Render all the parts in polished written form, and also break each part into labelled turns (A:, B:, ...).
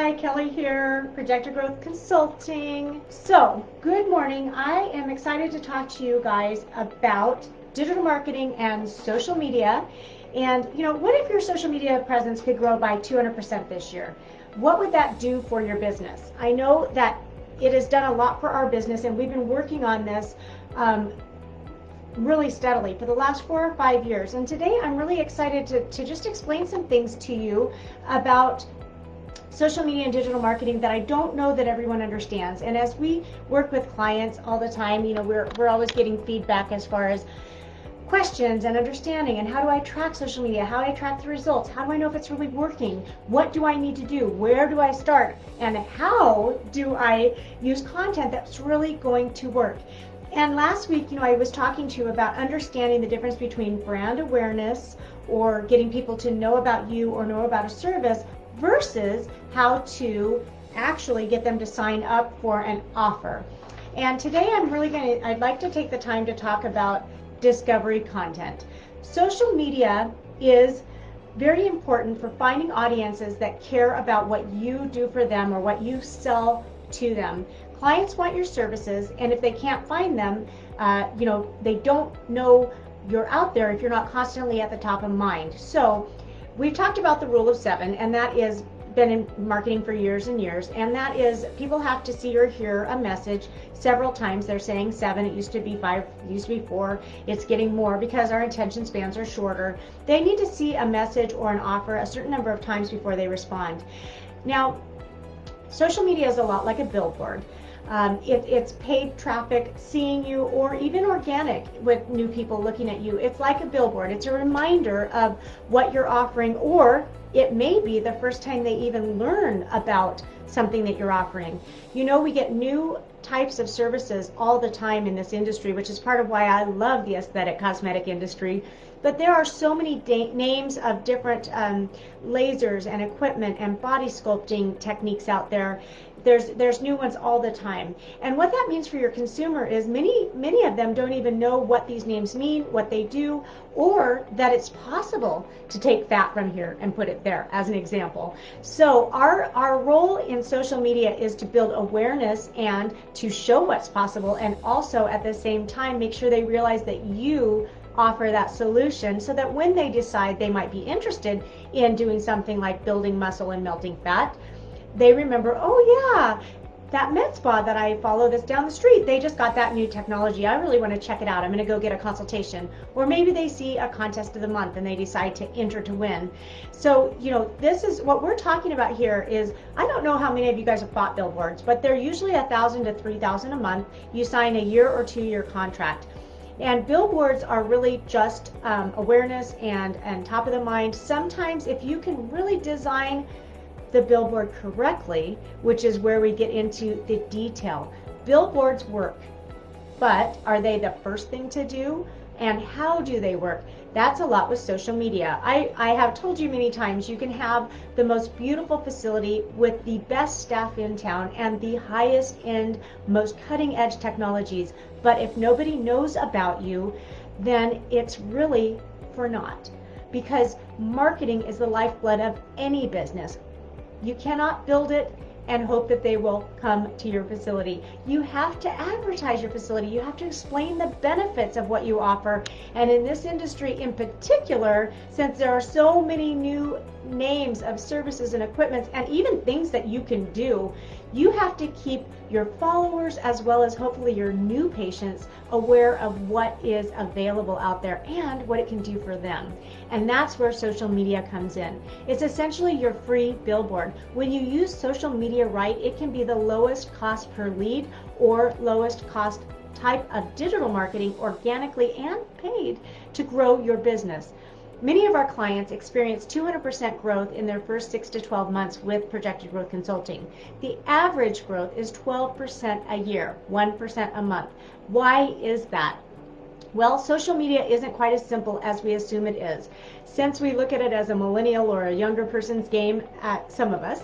A: Hi, Kelly here, Projected Growth Consulting. So, good morning. I am excited to talk to you guys about digital marketing and social media. And, what if your social media presence could grow by 200% this year? What would that do for your business? I know that it has done a lot for our business, and we've been working on this really steadily for the last 4 or 5 years. And today I'm really excited to just explain some things to you about social media and digital marketing that I don't know that everyone understands. And as we work with clients all the time, we're always getting feedback as far as questions and understanding, and how do I track social media, how do I track the results, how do I know if it's really working, what do I need to do, where do I start, and how do I use content that's really going to work. And last week, I was talking to you about understanding the difference between brand awareness, or getting people to know about you or know about a service, versus how to actually get them to sign up for an offer. And today I'd like to take the time to talk about discovery content. Social media is very important for finding audiences that care about what you do for them or what you sell to them. Clients want your services, and if they can't find them, they don't know you're out there if you're not constantly at the top of mind. So we've talked about the rule of 7, and that is been in marketing for years and years, and that is people have to see or hear a message several times. They're saying 7, it used to be 5, it used to be 4, it's getting more because our attention spans are shorter. They need to see a message or an offer a certain number of times before they respond. Now, social media is a lot like a billboard. It's paid traffic seeing you, or even organic with new people looking at you. It's like a billboard. It's a reminder of what you're offering, or it may be the first time they even learn about something that you're offering. We get new types of services all the time in this industry, which is part of why I love the aesthetic cosmetic industry. But there are so many names of different lasers and equipment and body sculpting techniques out there. There's new ones all the time. And what that means for your consumer is many of them don't even know what these names mean, what they do, or that it's possible to take fat from here and put it there, as an example. So our role in social media is to build awareness and to show what's possible, and also at the same time make sure they realize that you offer that solution, so that when they decide they might be interested in doing something like building muscle and melting fat, they remember, oh yeah, that MedSpa that I follow that's down the street, they just got that new technology. I really want to check it out. I'm going to go get a consultation. Or maybe they see a contest of the month and they decide to enter to win. So, this is what we're talking about here. Is, I don't know how many of you guys have bought billboards, but they're usually $1,000 to $3,000 a month. You sign a year or 2-year contract. And billboards are really just awareness and top of the mind. Sometimes if you can really design the billboard correctly, which is where we get into the detail. Billboards work, but are they the first thing to do? And how do they work? That's a lot with social media. I have told you many times, you can have the most beautiful facility with the best staff in town and the highest end, most cutting edge technologies. But if nobody knows about you, then it's really for naught. Because marketing is the lifeblood of any business. You cannot build it and hope that they will come to your facility. You have to advertise your facility. You have to explain the benefits of what you offer. And in this industry in particular, since there are so many new names of services and equipments and even things that you can do, you have to keep your followers, as well as hopefully your new patients, aware of what is available out there and what it can do for them. And that's where social media comes in. It's essentially your free billboard. When you use social media right, it can be the lowest cost per lead or lowest cost type of digital marketing, organically and paid, to grow your business. Many of our clients experience 200% growth in their first 6 to 12 months with Projected Growth Consulting. The average growth is 12% a year, 1% a month. Why is that? Well, social media isn't quite as simple as we assume it is. Since we look at it as a millennial or a younger person's game, some of us,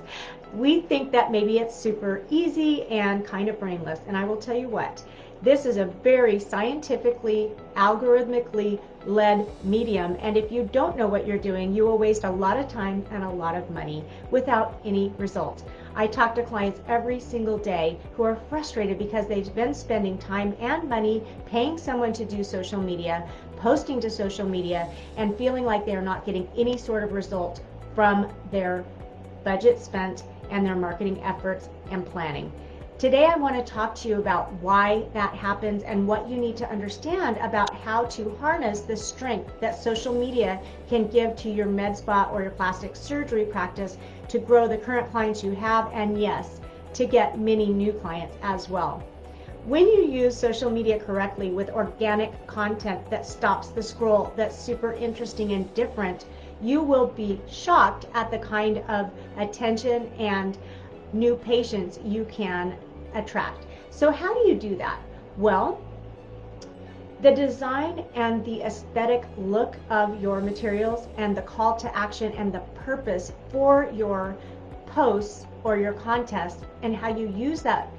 A: we think that maybe it's super easy and kind of brainless. And I will tell you what, This is a very scientifically, algorithmically led medium, and if you don't know what you're doing, you will waste a lot of time and a lot of money without any result. I talk to clients every single day who are frustrated because they've been spending time and money paying someone to do social media, posting to social media, and feeling like they're not getting any sort of result from their budget spent and their marketing efforts and planning. Today I want to talk to you about why that happens and what you need to understand about how to harness the strength that social media can give to your med spa or your plastic surgery practice to grow the current clients you have, and yes, to get many new clients as well. When you use social media correctly with organic content that stops the scroll, that's super interesting and different, you will be shocked at the kind of attention and new patients you can attract. So how do you do that? Well, the design and the aesthetic look of your materials and the call to action and the purpose for your posts or your contest and how you use that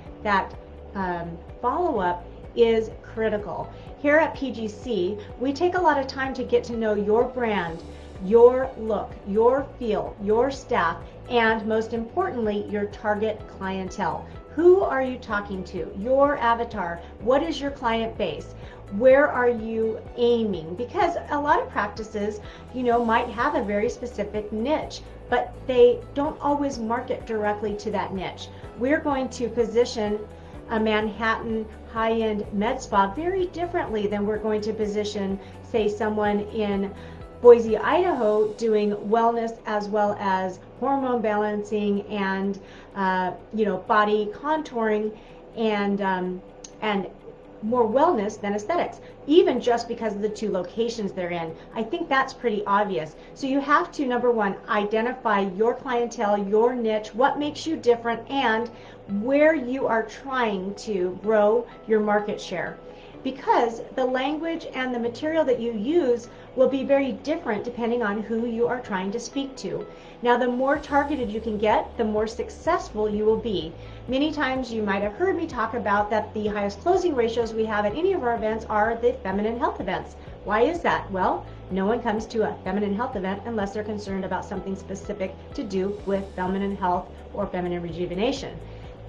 A: follow-up is critical. Here at PGC, we take a lot of time to get to know your brand, your look, your feel, your staff, and most importantly, your target clientele. Who are you talking to? Your avatar. What is your client base? Where are you aiming? Because a lot of practices, might have a very specific niche, but they don't always market directly to that niche. We're going to position a Manhattan high-end med spa very differently than we're going to position, say, someone in Boise, Idaho doing wellness as well as hormone balancing and body contouring and more wellness than aesthetics, even just because of the two locations they're in. I think that's pretty obvious. So you have to, number one, identify your clientele, your niche, what makes you different, and where you are trying to grow your market share. Because the language and the material that you use will be very different depending on who you are trying to speak to. Now, the more targeted you can get, the more successful you will be. Many times you might have heard me talk about that the highest closing ratios we have at any of our events are the feminine health events. Why is that? Well, no one comes to a feminine health event unless they're concerned about something specific to do with feminine health or feminine rejuvenation.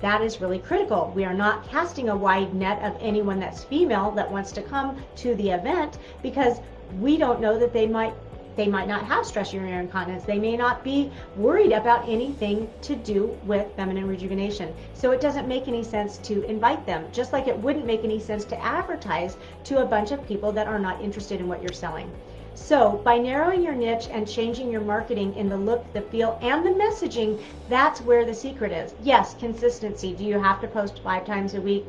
A: That is really critical. We are not casting a wide net of anyone that's female that wants to come to the event because we don't know that they might not have stress urinary incontinence. They may not be worried about anything to do with feminine rejuvenation. So it doesn't make any sense to invite them, just like it wouldn't make any sense to advertise to a bunch of people that are not interested in what you're selling. So by narrowing your niche and changing your marketing in the look, the feel, and the messaging, that's where the secret is. Yes, consistency. Do you have to post 5 times a week?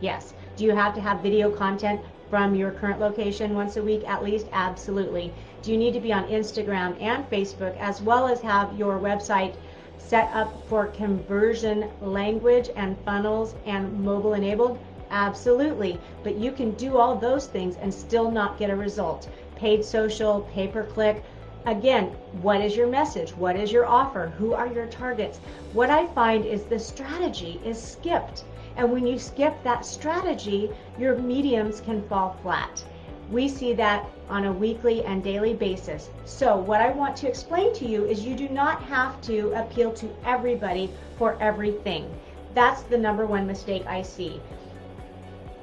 A: Yes. Do you have to have video content from your current location once a week at least? Absolutely. Do you need to be on Instagram and Facebook as well as have your website set up for conversion language and funnels and mobile enabled? Absolutely. But you can do all those things and still not get a result. Paid social, pay-per-click. Again, what is your message? What is your offer? Who are your targets? What I find is the strategy is skipped. And when you skip that strategy, your mediums can fall flat. We see that on a weekly and daily basis. So what I want to explain to you is you do not have to appeal to everybody for everything. That's the number one mistake I see.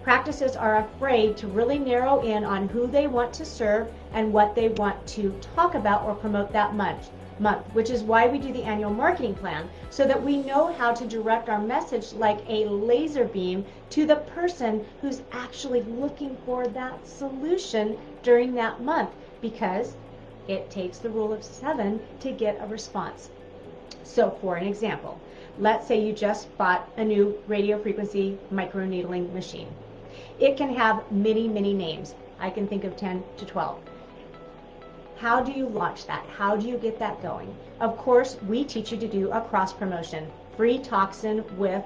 A: Practices are afraid to really narrow in on who they want to serve and what they want to talk about or promote that month, which is why we do the annual marketing plan, so that we know how to direct our message like a laser beam to the person who's actually looking for that solution during that month, because it takes the rule of 7 to get a response. So for an example, let's say you just bought a new radio frequency microneedling machine. It can have many, many names. I can think of 10 to 12. How do you launch that? How do you get that going? Of course, we teach you to do a cross promotion, free toxin with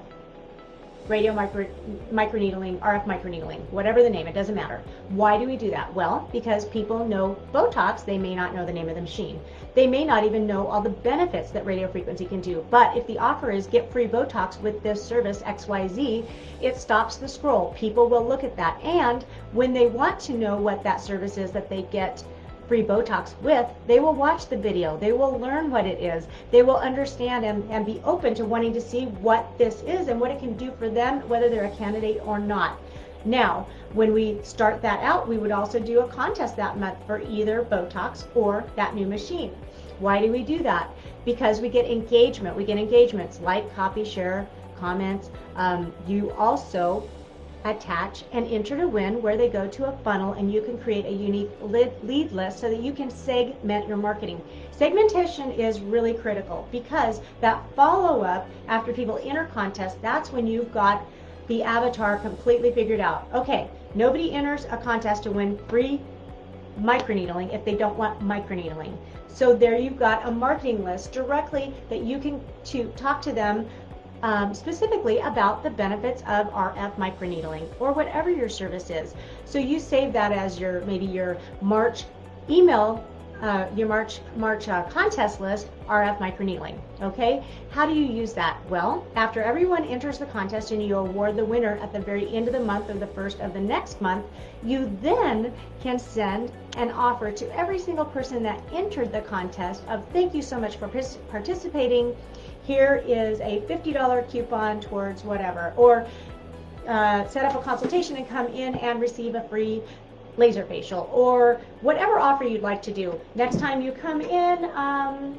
A: microneedling, RF microneedling, whatever the name, it doesn't matter. Why do we do that? Well, because people know Botox, they may not know the name of the machine. They may not even know all the benefits that radiofrequency can do. But if the offer is get free Botox with this service XYZ, it stops the scroll. People will look at that. And when they want to know what that service is that they get free Botox with, they will watch the video. They will learn what it is. They will understand and be open to wanting to see what this is and what it can do for them, whether they're a candidate or not. Now, when we start that out, we would also do a contest that month for either Botox or that new machine. Why do we do that? Because we get engagement. We get engagements, like, copy, share, comments. You also attach and enter to win, where they go to a funnel and you can create a unique lead list so that you can segment your marketing. Segmentation is really critical, because that follow-up after people enter contests, that's when you've got the avatar completely figured out. Okay, nobody enters a contest to win free microneedling if they don't want microneedling. So there you've got a marketing list directly that you can talk to them specifically about the benefits of RF microneedling or whatever your service is. So you save that as maybe your March email, your March contest list, RF microneedling. Okay, how do you use that? Well, after everyone enters the contest and you award the winner at the very end of the month or the first of the next month, you then can send an offer to every single person that entered the contest of thank you so much for participating. Here is a $50 coupon towards whatever, or set up a consultation and come in and receive a free laser facial, or whatever offer you'd like to do. Next time you come in,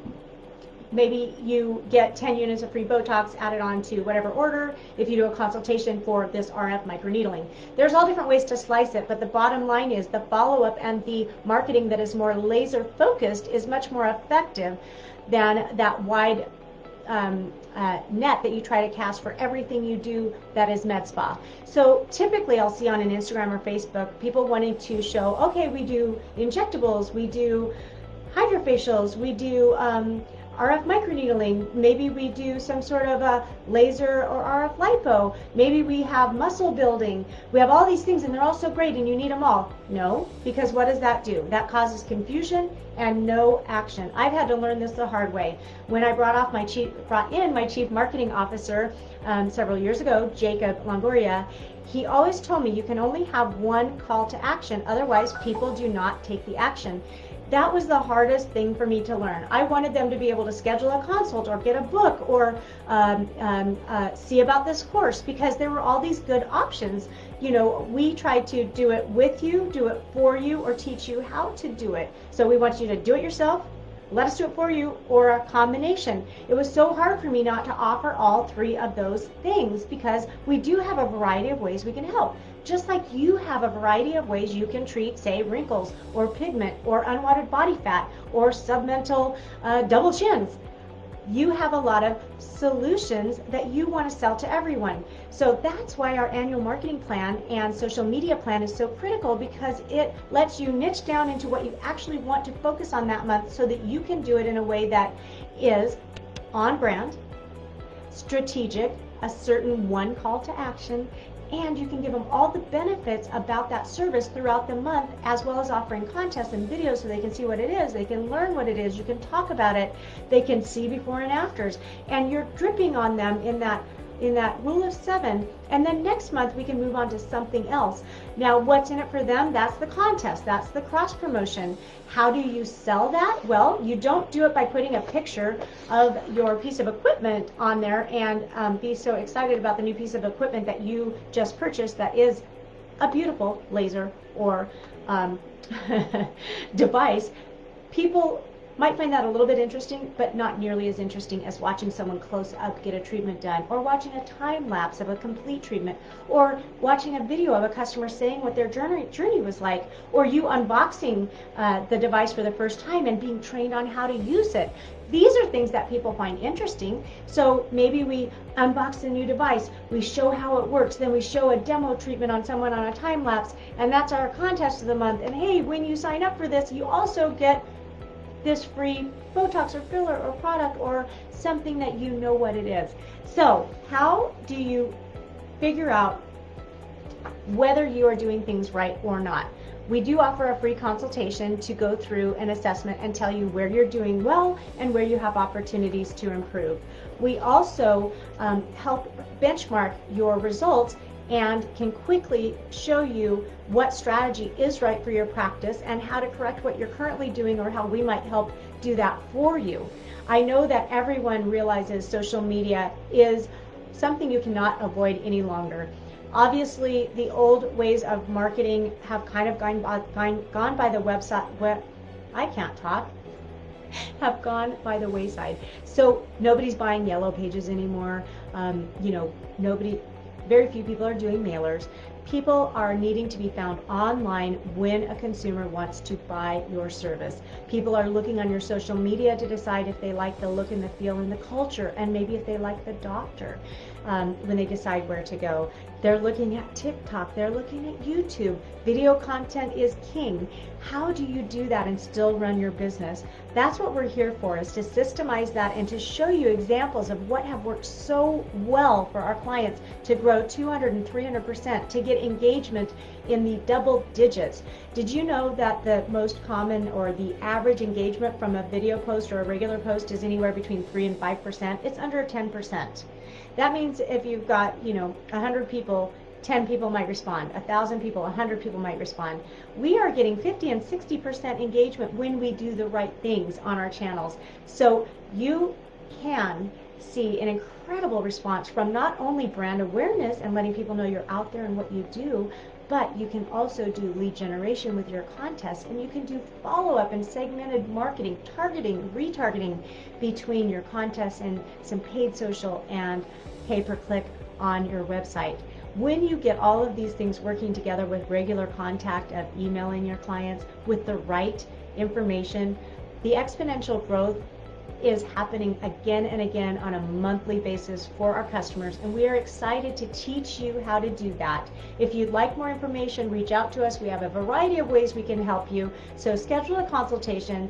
A: maybe you get 10 units of free Botox added on to whatever order if you do a consultation for this RF microneedling. There's all different ways to slice it, but the bottom line is the follow-up and the marketing that is more laser focused is much more effective than that wide net that you try to cast for everything you do that is MedSpa. So typically I'll see on an Instagram or Facebook people wanting to show, okay, we do injectables, we do hydrofacials, we do RF microneedling, maybe we do some sort of a laser or RF lipo, maybe we have muscle building, we have all these things and they're all so great and you need them all. No, because what does that do? That causes confusion and no action. I've had to learn this the hard way. When I brought in my chief marketing officer several years ago, Jacob Longoria, he always told me you can only have one call to action, otherwise people do not take the action. That was the hardest thing for me to learn. I wanted them to be able to schedule a consult or get a book or see about this course, because there were all these good options. You know, we tried to do it with you, do it for you, or teach you how to do it. So we want you to do it yourself, let us do it for you, or a combination. It was so hard for me not to offer all three of those things, because we do have a variety of ways we can help. Just like you have a variety of ways you can treat, say, wrinkles or pigment or unwanted body fat or submental double chins. You have a lot of solutions that you want to sell to everyone. So that's why our annual marketing plan and social media plan is so critical, because it lets you niche down into what you actually want to focus on that month so that you can do it in a way that is on brand, strategic, a certain one call to action, and you can give them all the benefits about that service throughout the month, as well as offering contests and videos so they can see what it is, they can learn what it is, you can talk about it, they can see before and afters, and you're dripping on them in that rule of 7, and then next month we can move on to something else. Now, what's in it for them? That's the contest, that's the cross promotion. How do you sell that? Well, you don't do it by putting a picture of your piece of equipment on there and be so excited about the new piece of equipment that you just purchased that is a beautiful laser or device. People might find that a little bit interesting, but not nearly as interesting as watching someone close up get a treatment done, or watching a time lapse of a complete treatment, or watching a video of a customer saying what their journey was like, or you unboxing the device for the first time and being trained on how to use it. These are things that people find interesting. So maybe we unbox a new device, we show how it works, then we show a demo treatment on someone on a time lapse, and that's our contest of the month. And hey, when you sign up for this, you also get this free Botox or filler or product or something that you know what it is. So how do you figure out whether you are doing things right or not. We do offer a free consultation to go through an assessment and tell you where you're doing well and where you have opportunities to improve. We also help benchmark your results and can quickly show you what strategy is right for your practice and how to correct what you're currently doing or how we might help do that for you. I know that everyone realizes social media is something you cannot avoid any longer. Obviously, the old ways of marketing have kind of gone by the have gone by the wayside. So nobody's buying yellow pages anymore. Very few people are doing mailers. People are needing to be found online when a consumer wants to buy your service. People are looking on your social media to decide if they like the look and the feel and the culture, and maybe if they like the doctor when they decide where to go. They're looking at TikTok, they're looking at YouTube. Video content is king. How do you do that and still run your business? That's what we're here for, is to systemize that and to show you examples of what have worked so well for our clients to grow 200 and 300%, to get engagement in the double digits. Did you know that the most common or the average engagement from a video post or a regular post is anywhere between 3 and 5%? It's under 10%. That means if you've got, 100 people, 10 people might respond, 1,000 people, 100 people might respond. We are getting 50 and 60% engagement when we do the right things on our channels. So you can see an incredible response from not only brand awareness and letting people know you're out there and what you do, but you can also do lead generation with your contests, and you can do follow-up and segmented marketing, targeting, retargeting between your contests and some paid social and pay-per-click on your website. When you get all of these things working together with regular contact of emailing your clients with the right information, the exponential growth is happening again and again on a monthly basis for our customers, and we are excited to teach you how to do that. If you'd like more information, reach out to us. We have a variety of ways we can help you. So schedule a consultation,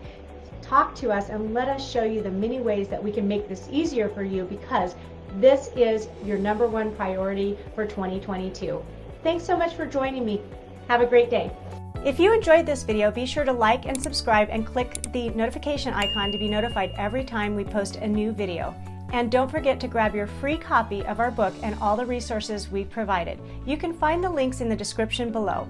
A: talk to us, and let us show you the many ways that we can make this easier for you, because this is your number one priority for 2022. Thanks so much for joining me. Have a great day. If you enjoyed this video, be sure to like and subscribe and click the notification icon to be notified every time we post a new video. And don't forget to grab your free copy of our book and all the resources we've provided. You can find the links in the description below.